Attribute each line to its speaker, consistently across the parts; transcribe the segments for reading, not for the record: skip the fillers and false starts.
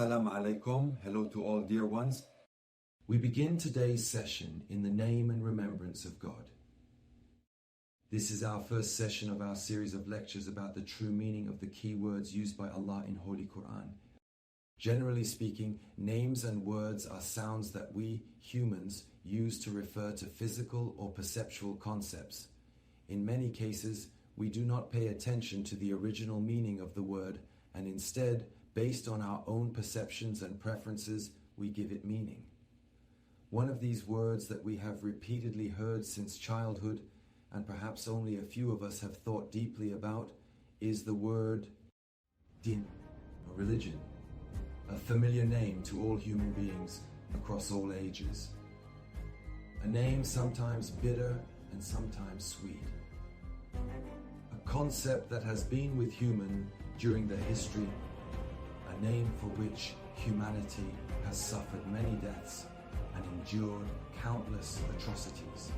Speaker 1: Assalamu alaikum. Hello to all dear ones. We begin today's session in the name and remembrance of God. This is our first session of our series of lectures about the true meaning of the key words used by Allah in Holy Quran. Generally speaking, names and words are sounds that we humans use to refer to physical or perceptual concepts. In many cases, we do not pay attention to the original meaning of the word, and instead, based on our own perceptions and preferences, we give it meaning. One of these words that we have repeatedly heard since childhood, and perhaps only a few of us have thought deeply about, is the word din, or religion, a familiar name to all human beings across all ages. A name sometimes bitter and sometimes sweet. A concept that has been with human during the history, a name for which humanity has suffered many deaths and endured countless atrocities.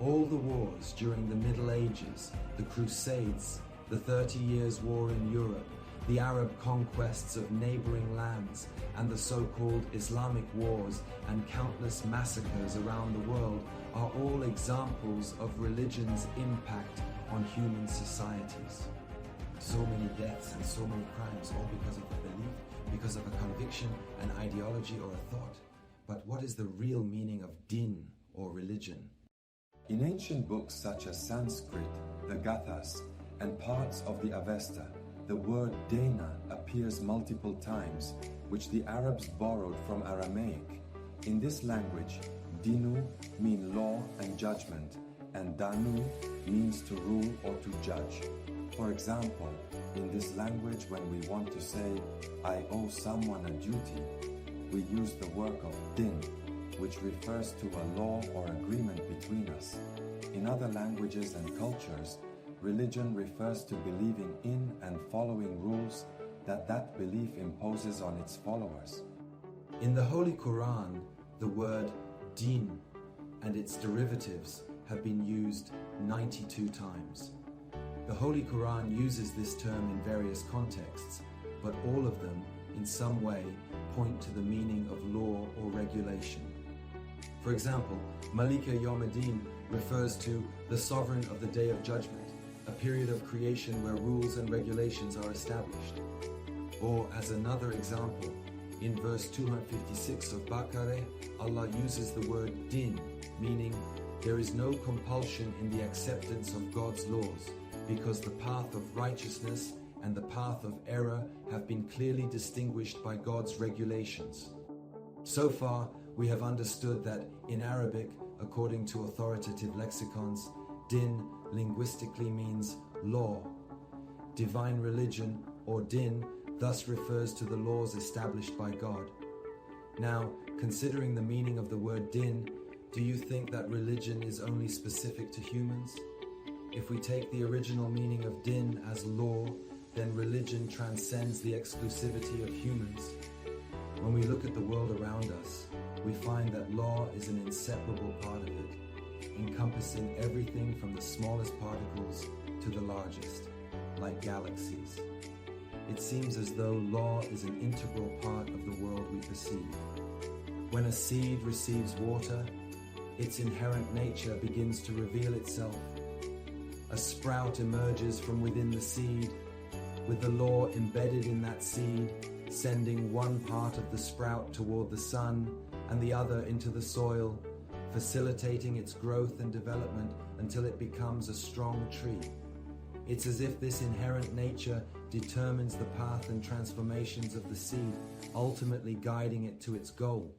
Speaker 1: All the wars during the Middle Ages, the Crusades, the 30 Years' War in Europe, the Arab conquests of neighboring lands, and the so-called Islamic wars and countless massacres around the world are all examples of religion's impact on human societies. So many deaths and so many crimes, all because of a belief, because of a conviction, an ideology, or a thought. But what is the real meaning of din, or religion? In ancient books such as Sanskrit, the Gathas, and parts of the Avesta, the word dena appears multiple times, which the Arabs borrowed from Aramaic. In this language, dinu means law and judgment, and danu means to rule or to judge. For example, in this language, when we want to say, I owe someone a duty, we use the word of din, which refers to a law or agreement between us. In other languages and cultures, religion refers to believing in and following rules that belief imposes on its followers. In the Holy Quran, the word din and its derivatives have been used 92 times. The Holy Quran uses this term in various contexts, but all of them, in some way, point to the meaning of law or regulation. For example, Malika Yawmuddin refers to the sovereign of the Day of Judgment, a period of creation where rules and regulations are established. Or, as another example, in verse 256 of Baqarah, Allah uses the word din, meaning there is no compulsion in the acceptance of God's laws, because the path of righteousness and the path of error have been clearly distinguished by God's regulations. So far, we have understood that in Arabic, according to authoritative lexicons, din linguistically means law. Divine religion, or din, thus refers to the laws established by God. Now, considering the meaning of the word din, do you think that religion is only specific to humans? If we take the original meaning of din as law, then religion transcends the exclusivity of humans. When we look at the world around us, we find that law is an inseparable part of it, encompassing everything from the smallest particles to the largest, like galaxies. It seems as though law is an integral part of the world we perceive. When a seed receives water, its inherent nature begins to reveal itself. A sprout emerges from within the seed, with the law embedded in that seed, sending one part of the sprout toward the sun and the other into the soil, facilitating its growth and development until it becomes a strong tree. It's as if this inherent nature determines the path and transformations of the seed, ultimately guiding it to its goal.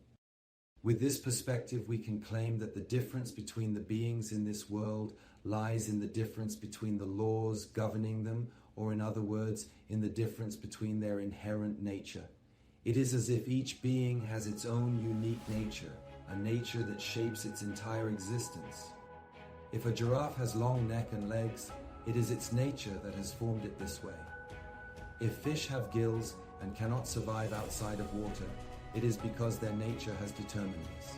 Speaker 1: With this perspective, we can claim that the difference between the beings in this world lies in the difference between the laws governing them, or in other words, in the difference between their inherent nature. It is as if each being has its own unique nature, a nature that shapes its entire existence. If a giraffe has long neck and legs, it is its nature that has formed it this way. If fish have gills and cannot survive outside of water, it is because their nature has determined this.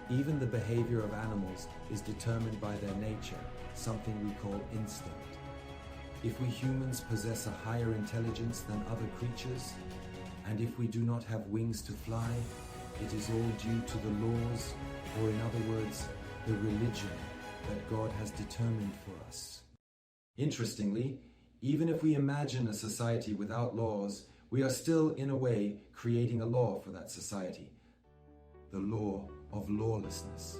Speaker 1: Even the behavior of animals is determined by their nature, something we call instinct. If we humans possess a higher intelligence than other creatures, And if we do not have wings to fly, it is all due to the laws, or in other words, the religion that God has determined for us. Interestingly, even if we imagine a society without laws, we are still, in a way, creating a law for that society. The law of lawlessness.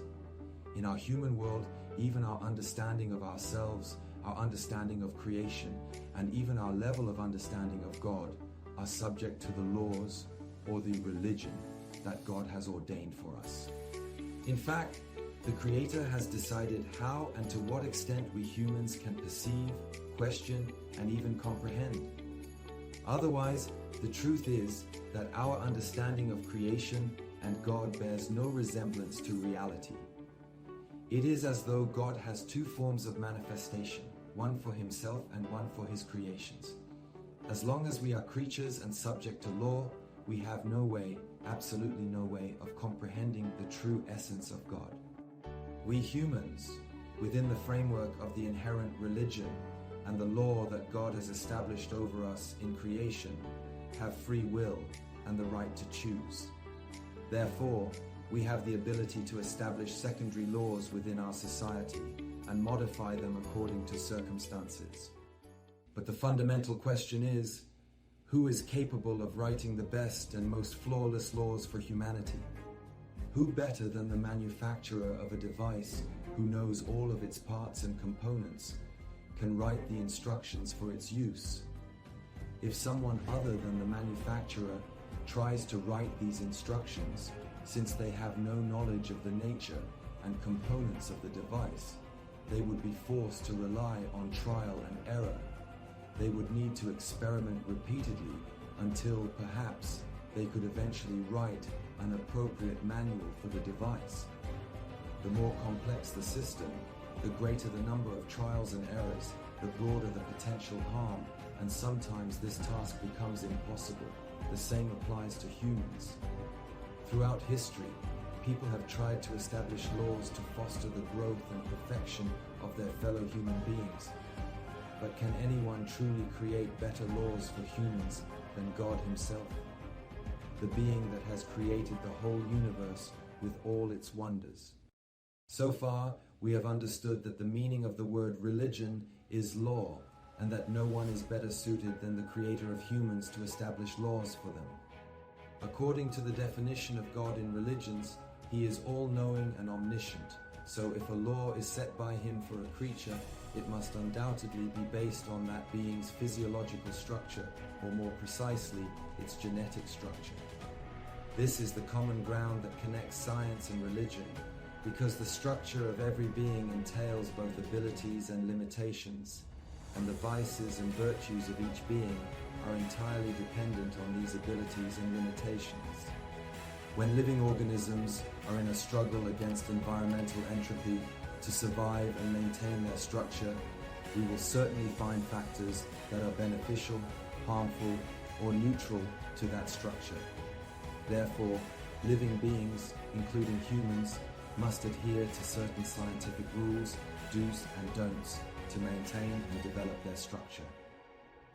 Speaker 1: In our human world, even our understanding of ourselves, our understanding of creation, and even our level of understanding of God are subject to the laws or the religion that God has ordained for us. In fact, the Creator has decided how and to what extent we humans can perceive, question, and even comprehend. Otherwise, the truth is that our understanding of creation and God bears no resemblance to reality. It is as though God has two forms of manifestation, one for himself and one for his creations. As long as we are creatures and subject to law, we have no way, absolutely no way, of comprehending the true essence of God. We humans, within the framework of the inherent religion and the law that God has established over us in creation, have free will and the right to choose. Therefore, we have the ability to establish secondary laws within our society and modify them according to circumstances. But the fundamental question is, who is capable of writing the best and most flawless laws for humanity? Who better than the manufacturer of a device who knows all of its parts and components can write the instructions for its use? If someone other than the manufacturer tries to write these instructions, since they have no knowledge of the nature and components of the device, they would be forced to rely on trial and error. They would need to experiment repeatedly until perhaps they could eventually write an appropriate manual for the device. The more complex the system, the greater the number of trials and errors, the broader the potential harm, and sometimes this task becomes impossible. The same applies to humans. Throughout history, people have tried to establish laws to foster the growth and perfection of their fellow human beings. But can anyone truly create better laws for humans than God himself? The being that has created the whole universe with all its wonders. So far, we have understood that the meaning of the word religion is law, and that no one is better suited than the Creator of humans to establish laws for them. According to the definition of God in religions, he is all-knowing and omniscient, so if a law is set by him for a creature, it must undoubtedly be based on that being's physiological structure, or more precisely, its genetic structure. This is the common ground that connects science and religion, because the structure of every being entails both abilities and limitations, and the vices and virtues of each being are entirely dependent on these abilities and limitations. When living organisms are in a struggle against environmental entropy to survive and maintain their structure, we will certainly find factors that are beneficial, harmful, or neutral to that structure. Therefore, living beings, including humans, must adhere to certain scientific rules, do's and don'ts, to maintain and develop their structure.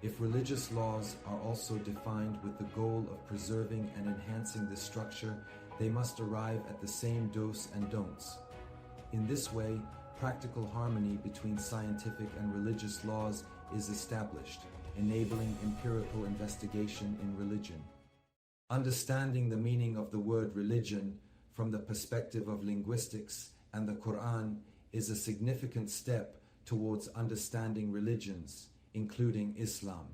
Speaker 1: If religious laws are also defined with the goal of preserving and enhancing this structure, they must arrive at the same do's and don'ts. In this way, practical harmony between scientific and religious laws is established, enabling empirical investigation in religion. Understanding the meaning of the word religion from the perspective of linguistics and the Quran is a significant step towards understanding religions, including Islam.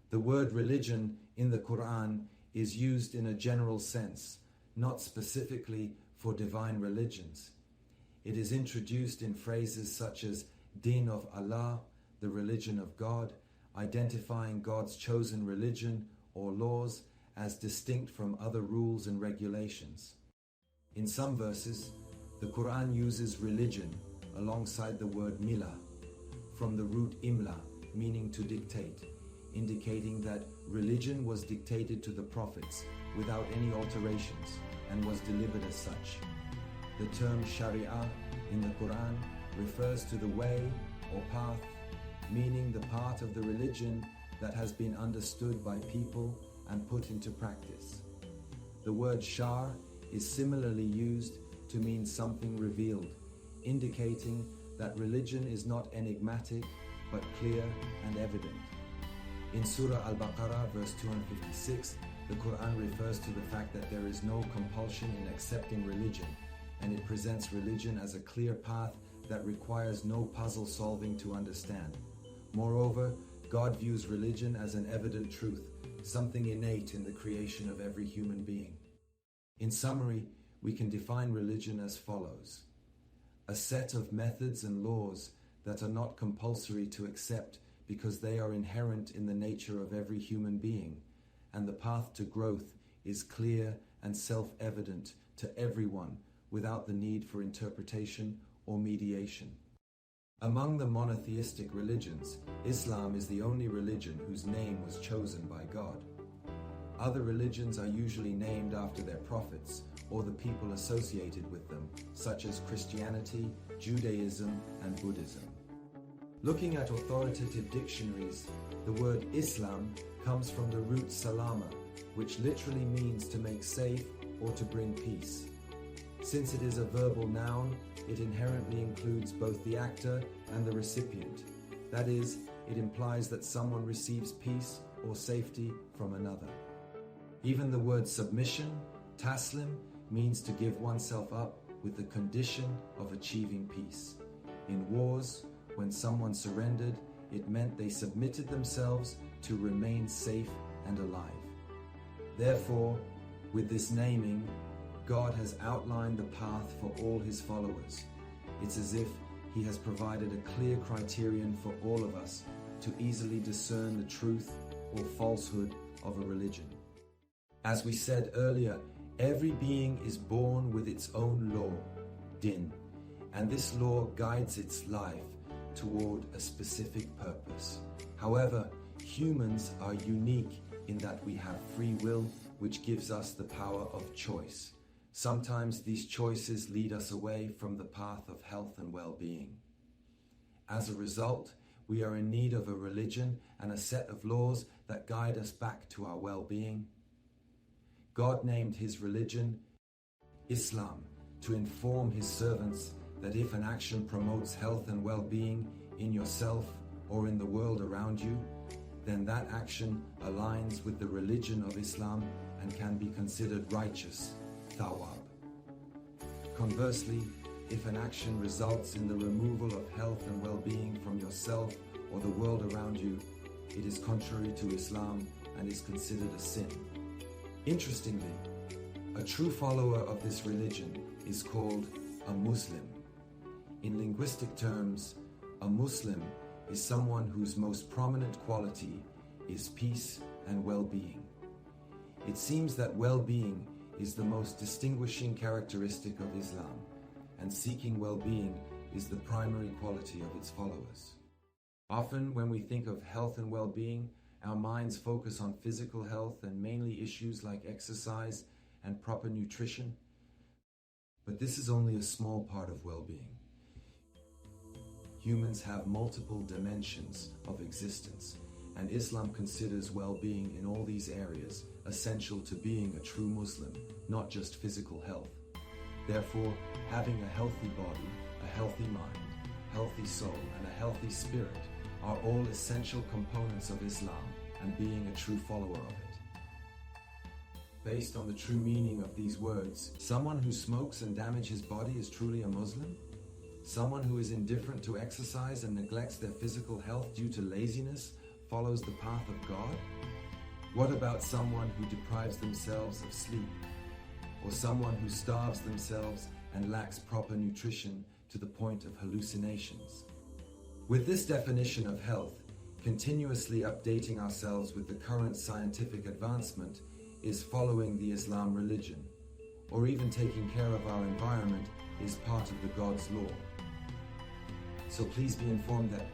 Speaker 1: The word religion in the Quran is used in a general sense, not specifically for divine religions. It is introduced in phrases such as Deen of Allah, the religion of God, identifying God's chosen religion or laws as distinct from other rules and regulations. In some verses, the Quran uses religion alongside the word milah, from the root imla, meaning to dictate, indicating that religion was dictated to the prophets without any alterations and was delivered as such. The term Sharia in the Quran refers to the way or path, meaning the part of the religion that has been understood by people and put into practice. The word shar is similarly used to mean something revealed, indicating that religion is not enigmatic but clear and evident. In Surah Al-Baqarah, verse 256, the Quran refers to the fact that there is no compulsion in accepting religion, and it presents religion as a clear path that requires no puzzle solving to understand. Moreover, God views religion as an evident truth, something innate in the creation of every human being. In summary, we can define religion as follows: a set of methods and laws that are not compulsory to accept because they are inherent in the nature of every human being, and the path to growth is clear and self-evident to everyone without the need for interpretation or mediation. Among the monotheistic religions, Islam is the only religion whose name was chosen by God. Other religions are usually named after their prophets or the people associated with them, such as Christianity, Judaism, and Buddhism. Looking at authoritative dictionaries, the word Islam comes from the root salama, which literally means to make safe or to bring peace. Since it is a verbal noun, it inherently includes both the actor and the recipient. That is, it implies that someone receives peace or safety from another. Even the word submission, taslim, means to give oneself up with the condition of achieving peace. In wars, when someone surrendered, it meant they submitted themselves to remain safe and alive. Therefore, with this naming, God has outlined the path for all his followers. It's as if he has provided a clear criterion for all of us to easily discern the truth or falsehood of a religion. As we said earlier, every being is born with its own law, din, and this law guides its life toward a specific purpose. However, humans are unique in that we have free will, which gives us the power of choice. Sometimes these choices lead us away from the path of health and well-being. As a result, we are in need of a religion and a set of laws that guide us back to our well-being. God named his religion Islam to inform his servants that if an action promotes health and well-being in yourself or in the world around you, then that action aligns with the religion of Islam and can be considered righteous, thawab. Conversely, if an action results in the removal of health and well-being from yourself or the world around you, it is contrary to Islam and is considered a sin. Interestingly, a true follower of this religion is called a Muslim. In linguistic terms, a Muslim is someone whose most prominent quality is peace and well-being. It seems that well-being is the most distinguishing characteristic of Islam, and seeking well-being is the primary quality of its followers. Often when we think of health and well-being, our minds focus on physical health and mainly issues like exercise and proper nutrition. But this is only a small part of well-being. Humans have multiple dimensions of existence, and Islam considers well-being in all these areas essential to being a true Muslim, not just physical health. Therefore, having a healthy body, a healthy mind, healthy soul, and a healthy spirit are all essential components of Islam and being a true follower of it. Based on the true meaning of these words, someone who smokes and damages his body is truly a Muslim? Someone who is indifferent to exercise and neglects their physical health due to laziness follows the path of God? What about someone who deprives themselves of sleep? Or someone who starves themselves and lacks proper nutrition to the point of hallucinations? With this definition of health, continuously updating ourselves with the current scientific advancement is following the Islam religion, or even taking care of our environment is part of the God's law. So please be informed that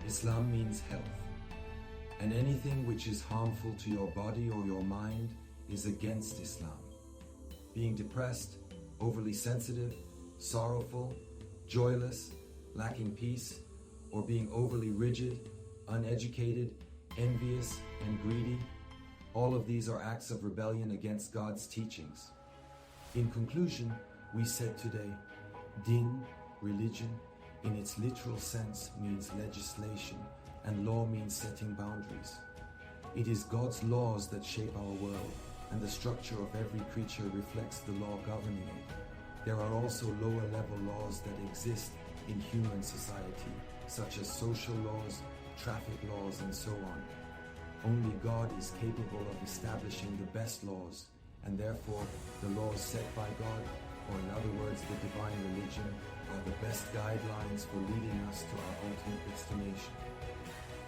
Speaker 1: Islam means health, and anything which is harmful to your body or your mind is against Islam. Being depressed, overly sensitive, sorrowful, joyless, lacking peace, or being overly rigid, uneducated, envious, and greedy, All of these are acts of rebellion against God's teachings. In conclusion, we said today, din, religion, in its literal sense means legislation, and law means setting boundaries. It is God's laws that shape our world, and the structure of every creature reflects the law governing it. There are also lower level laws that exist in human society, such as social laws, traffic laws, and so on. Only God is capable of establishing the best laws, and therefore the laws set by God, or in other words, the divine religion, are the best guidelines for leading us to our ultimate destination.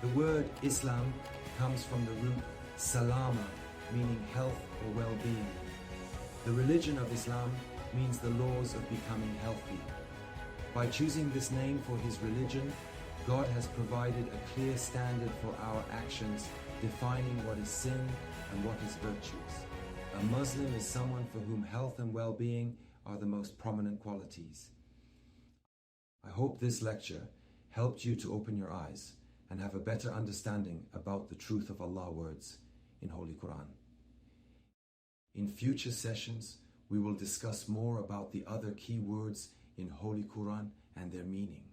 Speaker 1: The word Islam comes from the root salama, meaning health or well-being. The religion of Islam means the laws of becoming healthy. By choosing this name for his religion, God has provided a clear standard for our actions, defining what is sin and what is virtuous. A Muslim is someone for whom health and well-being are the most prominent qualities. I hope this lecture helped you to open your eyes and have a better understanding about the truth of Allah's words in Holy Quran. In future sessions, we will discuss more about the other key words in Holy Quran and their meaning.